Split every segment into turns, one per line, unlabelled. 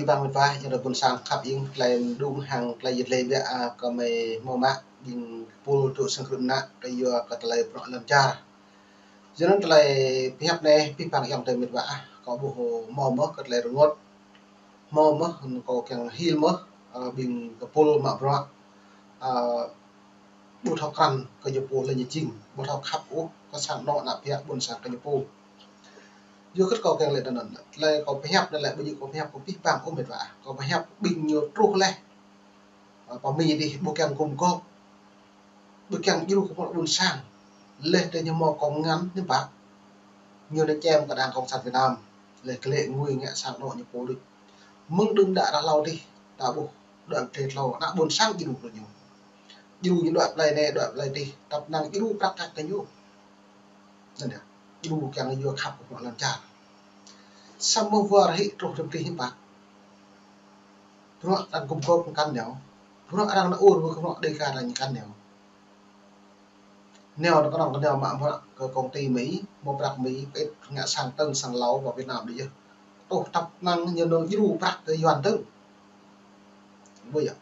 bang mình vai cho được buồn sang khắp yên lại đúng hàng lại dịch lên vậy có mấy mô mã bình pul tụ sang khử nạ cái vừa có lại bỏ làm cha cho nên lại phép này phép bằng dòng tiền mình vạ có bộ mò mất có lại ngót mò mất có càng hill mất bình cái pul mà bỏ bộ thao khăn cái dụng pul là như chinh bộ thao khắp ú có sang nọ nạp phép buồn sang cái dụng pul chưa cất cầu càng lại đần đần lại có phép đây lại bây giờ có phép có phép bằng cũng mệt vả có phép bình nhiều trục lên và mì đi bộ càng cùng cô bộ càng yêu của bọn buồn sang lên đây nhưng mà có ngắn nhưng bác nhiều anh em cả đảng cộng sản Việt Nam lấy cái lệ nguy ngạ sang nọ như cố định mừng đừng đã lâu đi đã bộ đoạn trệt lâu đã buồn sang yêu được nhiều yêu những đoạn này đi tập năng yêu các cái yêu nên là yêu càng yêu khắp của bọn làm cha samovar hi trục trong tim bác nó đang cùng cô căn nhau nó đang ôn với nó đây cả là những căn nèo nó có đồng cái nèo mà công ty Mỹ một đặc Mỹ cái ngã sang tân sang lấu vào Việt Nam đi chứ tổ tập năng như nó yêu bác cái hoàn tân bây giờ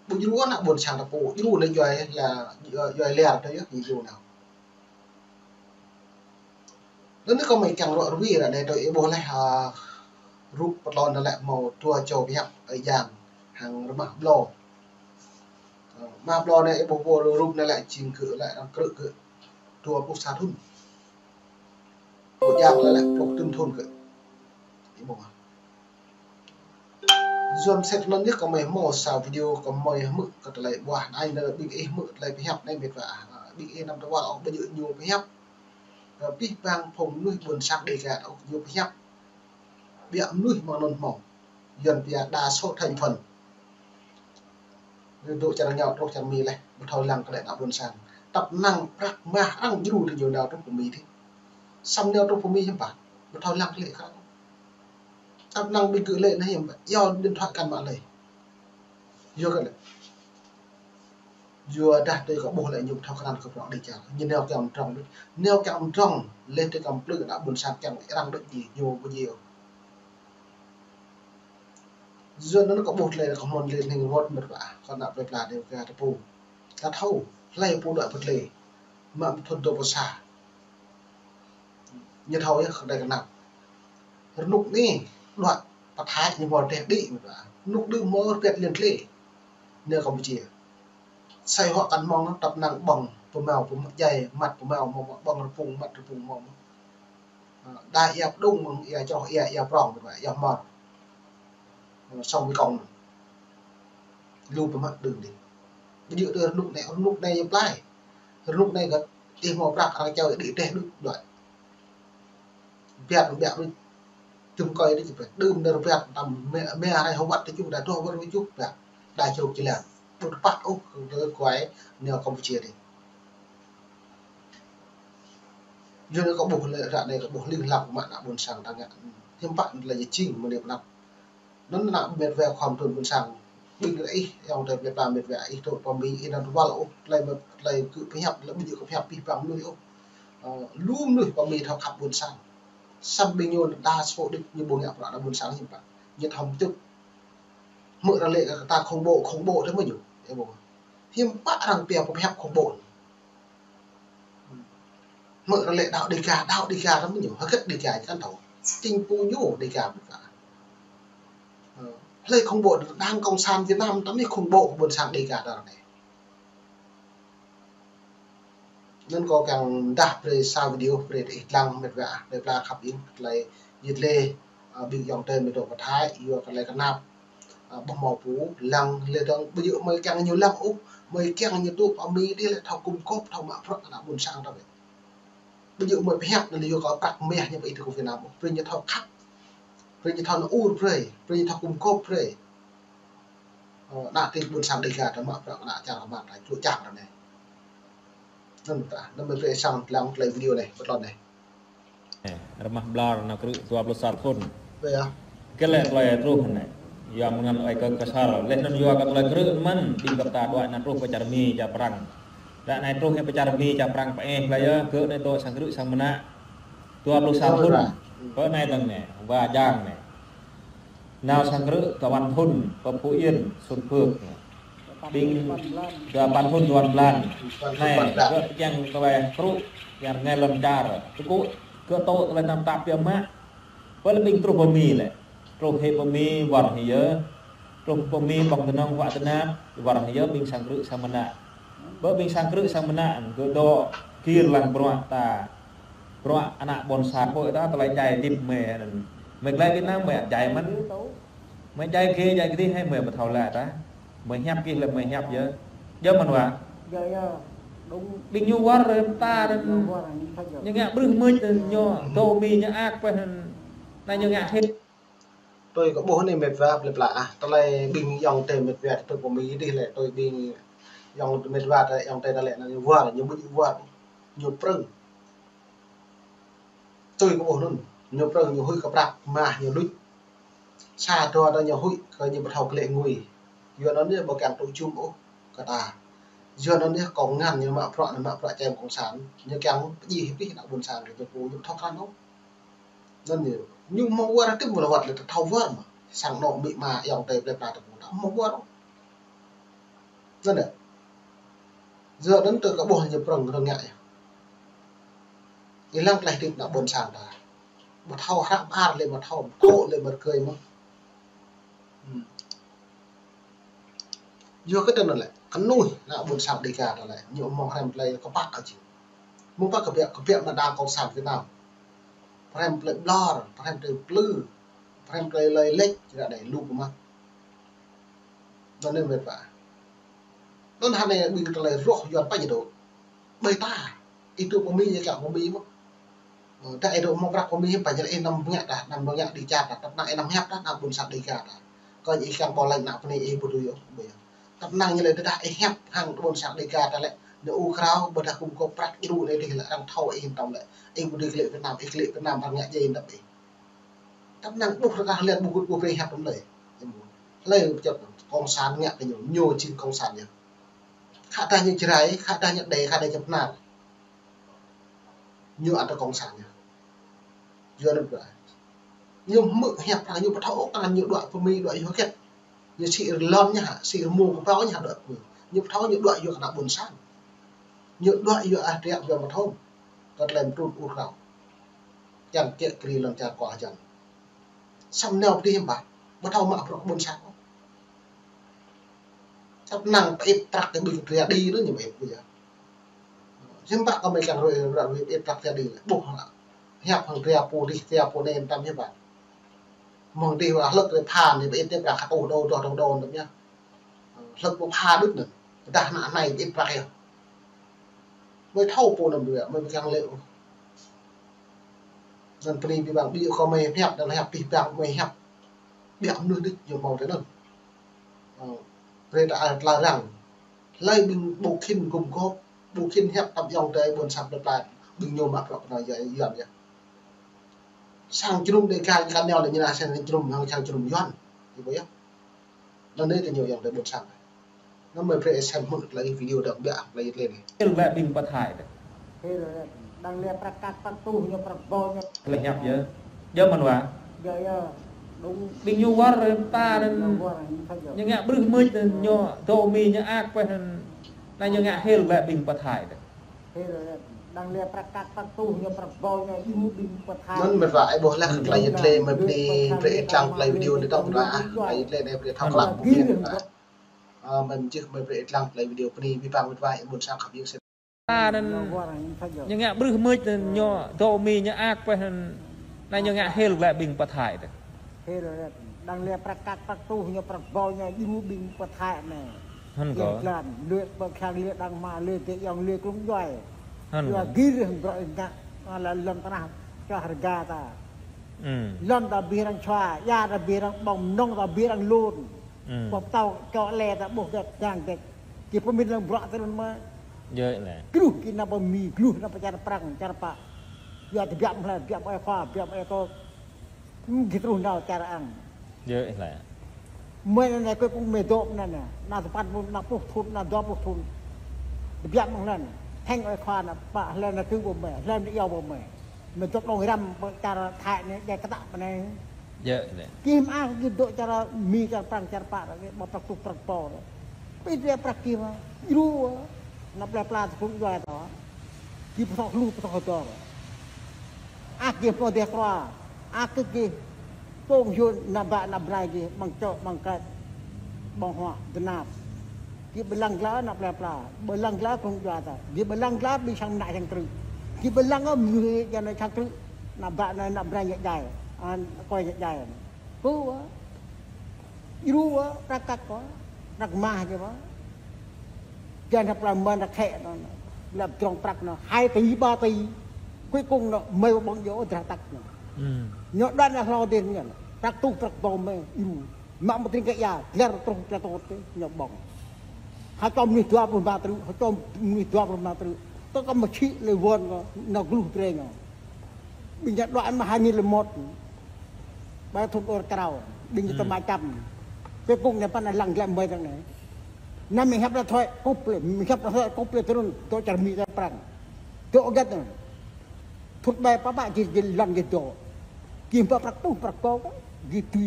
bây giờ nó buồn sang tập bộ yêu này rồi là rồi lẻ đấy gì dù nào nó có mấy càng loại vì là để tôi bố lại rút một lon nó lại màu tua trầu bị hạng ở dạng hàng map lo này bố rút này lại chìm cự lại làm cự tua bốc sát thun một dạng lại bốc từng thôn cự zoom set nó nhất có mấy màu sao video có mấy mực có lại quả anh là bị em mực lại bị hẹp này mệt vả bị em nằm đó vào bây giờ nhiều bị hẹp bị vang phồng nuôi buồn sang đầy cả nhiều bị hẹp bị nuôi mà non mỏng dần bị đa số thành phần độ chả nhau độ chả mì này một thời lăng có lại đạo buồn sang tập năng mà ăn nhiều thì nhiều nào trong của mì thì xong nhau trong của mì không phải một thời lăng lệ khác tập năng bị cự lệ nó hiểm do điện thoại căn bản này vô cái này vừa đặt đây có bộ lại nhục theo khả năng cực rõ đi chào như neo kèm trong lên tới cầm lưỡi đã buồn sang kèm đang đợi gì nhiều bao nhiêu giờ nó có bột này có một lên hình một mật vả còn đạp được là đều gà tập bù ta thâu lấy bù đợi vật lề mà thuần độ xả như thâu nhé đây cái nào nục đi đoạn bắt hai như một đẹp đi mà nục đưa mơ việt liền lệ nơi Campuchia xây họ cắn mong nó tập nặng bằng của mèo của mặt dày mặt của mèo mà bằng vùng mặt vùng mỏng đại ép đông bằng cho ép ròng vậy ép mọt xong với còng lưu cái mặt đường đi ví dụ từ lúc này nhập lại lúc này gặp tìm một rạc hàng chơi để đẹp được vậy vẹt với chung coi đi phải đơm đơm vẹt tầm mẹ hay không bắt thì chúng ta cho với chút vẹt đại chục chỉ là một phát ốc quái neo Campuchia đi giờ nó có bộ lệ đoạn này có bộ liên lạc của bạn đã buồn sang đang nhận thêm bạn là gì chỉnh một điểm nặng nó là biệt về khoảng tuần buồn sang bình đấy trong thời Việt Nam biệt về ít thôi còn mình đang vào lỗ lại cứ cái hẹp là bây giờ không hẹp bị vắng nuôi luôn nuôi còn mình học buồn sang xăm bình nhôn đa số định như bố nhạc đã buồn sáng như bạn nhiệt hồng tức mượn ra lệ ta không bộ thế mà nhiều em bảo thêm bác thằng bèo có hẹp không bộ mượn ra lệ đạo đi cả lắm nhiều hơi cất đi cả căn thầu chinh phu nhũ đi cả lệ không bộ đang cộng sản Việt Nam tắm đi không bộ buồn sáng đi cả đó này nên có càng đạp về sao video về ít lăng mệt vả để là khắp in lại nhiệt lệ bị dòng tên bị đổ vào thái vừa còn lại cái nạp bằng màu phú lăng lên đó bây giờ mới càng nhiều lăng úp mới càng nhiều tụ ở mi đi lại thầu cùng cốp thầu mạ phật là buồn sang đó vậy bây giờ mới hẹp là liệu có cắt mẹ như vậy thì của Việt Nam về như thầu khắc về như thầu nó u về như thầu cùng cốp về đã thì buồn sang đi cả thầu mạ phật đã chào các bạn lại chỗ chạm rồi này nó mới về sang làm lại video này một lần này
remah blar na kru 21 tahun
vậy à
kelek loe truh ne yang mengan oi ke kasar leh non yo ka loe kru man di kata doa na truh pacarmi ja perang dak nai truh pacarmi ja perang pe la ya ke ne to sang kru sang mena 21 tahun pe nai tang ne wa jang ne nào sang cỡ cả ban thôn và phú yên xuân phước ping cả ban thôn đoàn lan này cỡ yang về kru yang nghe lần đà cũ cỡ to lên năm tạp tiêm má với ping trụ bom mì này trụ hệ bom mì vặt thì nhớ trụ bom mì bằng thân vặt thân nam vặt thì nhớ ping sang cỡ sang mana với ping sang cỡ sang mana cỡ do kia làng pro anak bonsai kok itu atau chạy tiếp mình lại Việt Nam mẹ chạy mình chạy kia chạy cái hay mẹ mà thầu lại ta mình nhấp kia là mình nhấp giờ mìnhว่าbình nhiêu quá rồi ta những ngã bưng mới nhỏ tô mì những ác phải này những ngã hết
tôi có bố này mệt và lệp lạ tôi lại bình dòng tề mệt vẹt tôi của mỹ đi lại tôi bình dòng mệt vẹt lại dòng tề ta lại là nhiều vợ nhiều bự vợ nhiều prưng tôi có bố luôn nhiều prưng nhiều hôi cặp đạp mà nhiều đuôi xa cho đó nhiều hôi coi như một học lệ ngùi giờ nó như một càng tôi chung ố cả ta giờ nó như còn ngàn như mạ phạ chèm cộng sản như càng gì cái nào buồn sản để cho phụ những thóc khăn không nên nhiều nhưng mà qua cái một vật là thâu vỡ mà sang nọ bị mà dòng tề đẹp là cũng đã không qua đâu dân này giờ đến từ các bộ nhập rừng rồi ngại cái lăng lại thì đã buồn sản đã một thâu hạng ba lên một thâu cộ lên một cười mà giờ cái tên này cắn nuôi là buồn sản đi cả lại nhiều mong em play có bác ở chị muốn bác cái việc mà đang còn sản Việt Nam em play blur em play blue em play lệch chỉ là để lục mà cho nên mệt vả nó hàng này mình lại rốt giọt bao nhiêu độ bơi ta itu của mình cả của mình tại độ mong ra của mình phải là năm nhạc đi chặt là tập nặng năm hẹp đó năm buồn sản đi cả coi như càng bỏ lạnh nặng này em buồn rồi tập năng như là đã hẹp hàng buồn sản đi cả lại nếu Ukraine bữa đã cùng có practice đủ này thì là đang thâu em trong lại em buồn đi lệ Việt Nam bằng nhạc dây đập ấy tập năng buộc ra liền buộc về hẹp trong lấy chật con sản nhạc thì nhiều trên con sản nhỉ khả ta như trái khả ta nhận đề khả ta chập nạt nhiều ăn được con sản nhỉ giờ được rồi nhiều mực hẹp là nhiều bắt thấu ăn nhiều đoạn của mi đoạn yếu kết như chị lon nhá chị mù của bao nhà đoạn nhiều thấu nhiều đoạn yếu cả buồn sản nhiều đoạn yếu đẹp giờ mà thôn còn làm trùn u khảo chẳng kiện kỳ lần trả quả chẳng xong nào đi mà bắt thấu mà buồn sản sắp năng ít trắc cái bình ra đi nữa như vậy bây giờ nhưng bạn có mấy càng rồi ít trắc ra đi buộc hẹp hàng ra po đi ra po nên tâm như vậy mong đi là lực để phàn thì ít tiếp cả khát ổ đồ được nhá lực của pha đứt nữa đạn nạn này ít trắc mới thâu po làm được mới càng liệu dần đi bị bạn bị có mấy hẹp là hẹp bị bạn mấy hẹp bị ẩm nước đứt nhiều màu thế nào rồi là rằng lấy bình bộ khinh cùng có bộ khinh hẹp tập dòng tới buồn sập đập lại bình nhiều mặt hoặc là vậy dần vậy sang chung để càng càng neo là như là sang chung doan thì vậy nên đây là nhiều dòng tới buồn sập nó mới phải xem một lại video đặc biệt lại lên
này lại bình bật hải
đấy đang liệp các tu như pro như
là nhập giờ mìnhว่า bình nhiêu quá rồi ta những ngã bưng mới nhỏ tô mì những ác phải này những ngã hết lại bình bật hải
đang liệp các tu như pro như bình bật hải
nên mình phải bố là lại lên mình đi về trang lại video để đọc ra lại lên em để thao lặng mình chưa mình về trang lại video đi vi phạm vai muốn sang khắp những
ta những ngã bưng mới nhỏ tô mì những ác phải này những ngã hết lại bình bật hải
đang liệp các tu như pro như bình bật hải này
có
là luyện bậc hàng luyện đang mà luyện cái dòng luyện cũng giỏi là ghi rằng gọi là lần ta cho harga ta lần ta bilang choa ya ta bilang bom nong ta bilang luôn bom tàu cho lè ta buộc được giang cái chỉ có mình làm rõ thế mà
vậy này
kêu cái nào bom mì kêu nào phải cara perang cara pak ya tiap lah tiap apa tiap itu gitu nào cara ăn
vậy này
mấy này cái cũng mệt đốm này nè nào tập ăn nào phục thun nào đóp phục thun tiap bằng lần thanh ở khoa là bà lên là cứ bom mè lên đi yêu bom mè mình chụp đồng răm cara thải này để cái tạm này
เยอะเลย
Kim ah gitu cara mi cara perang cara pak bapak tu perang por. Pide perang kim iru nak pelat pun juga tu. Di pesok lu pesok kotor. Ah kim po dia kra. Ah ke pong yun nabak nabrai ke mangcok mangkat bong hoa denap. Ki belang gla nak pelat. Belang gla pun juga tu. Di belang gla bi sang nak sang tru. Ki belang am mu jangan sang tru nabak nak brai jai. An koi jai. Pua, iru rakat ko, nak mah je ba. Jangan pelan nak khek nó, làm trong prak nó 2 tỷ 3 tỷ, cuối cùng nó mêu bong dỗ ra tắc nó. Nhọ đoan là lo tiền nhỉ, tắc tu prak bom mê, iru, mak một tiếng cái ya, ler trong prak tốt thế, nhọ bong. Hai tom ni tua pun ba tru, hai tom ni tua pun ba tru, tôi có một chi lời vốn nó glu tre nó. Bình nhọ đoạn mà 2 là 1. Ba thục ở cầu đinh cho ma chăm cái cung này pan là lằng làm bơi thằng này năm mình hấp ra thôi cúp lên mình hấp ra thôi cúp lên tôi tôi chẳngมีra prang tôi gắt rồi thục bay pa ba chỉ lằng cái chỗ kim pa prak tu prak ko gitu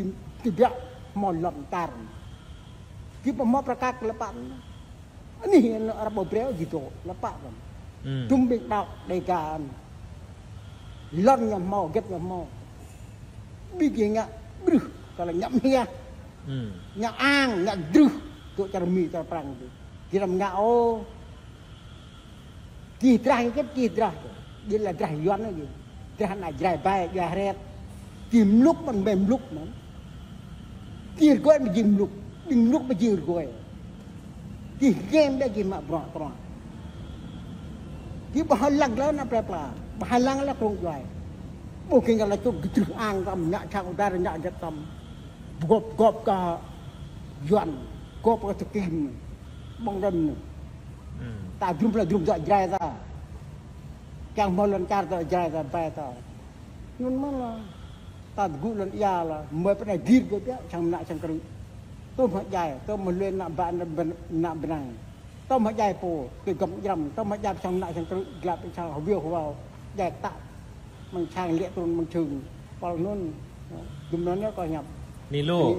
tidak mau lontar kim pa mau prakak lepak ini orang bobreo gitu lepak kan tumbik bau dekan lon yang mau get yang mau bikin ngak bruh kalau ngak mia ngak ang ngak druh tu cara mi cara perang tu kira ngak oh kitrah cái kitrah dia là drah yuan lagi drah nak drai bai drai ret kim lúcมัน mềm lúc mà kia coi mà kim lúc mà chìm coi kia game đã kim mà bro bro kia bahal lang lah nak pla bahal lang lah krong juai Mungkin kalau tu gitu angkam nak cakap udara nak jatam, gop ka yuan, gop ka tekim, bangdan, tak drum tak jaya ta, yang mau lancar tak jaya ta, baik ta, nun mana, tak gulan iya lah, mau pernah dir ke dia, cang nak cang keru, tu mak jaya, tu melihat nak ban nak benang, tu mak jaya po, kegam jam, tu mak jaya cang nak cang keru, gelap cang habil hawa, jaya tak. Mang chang liệt tuần mang chừng, bao nôn, đúng nó có nhập.
Ni lô,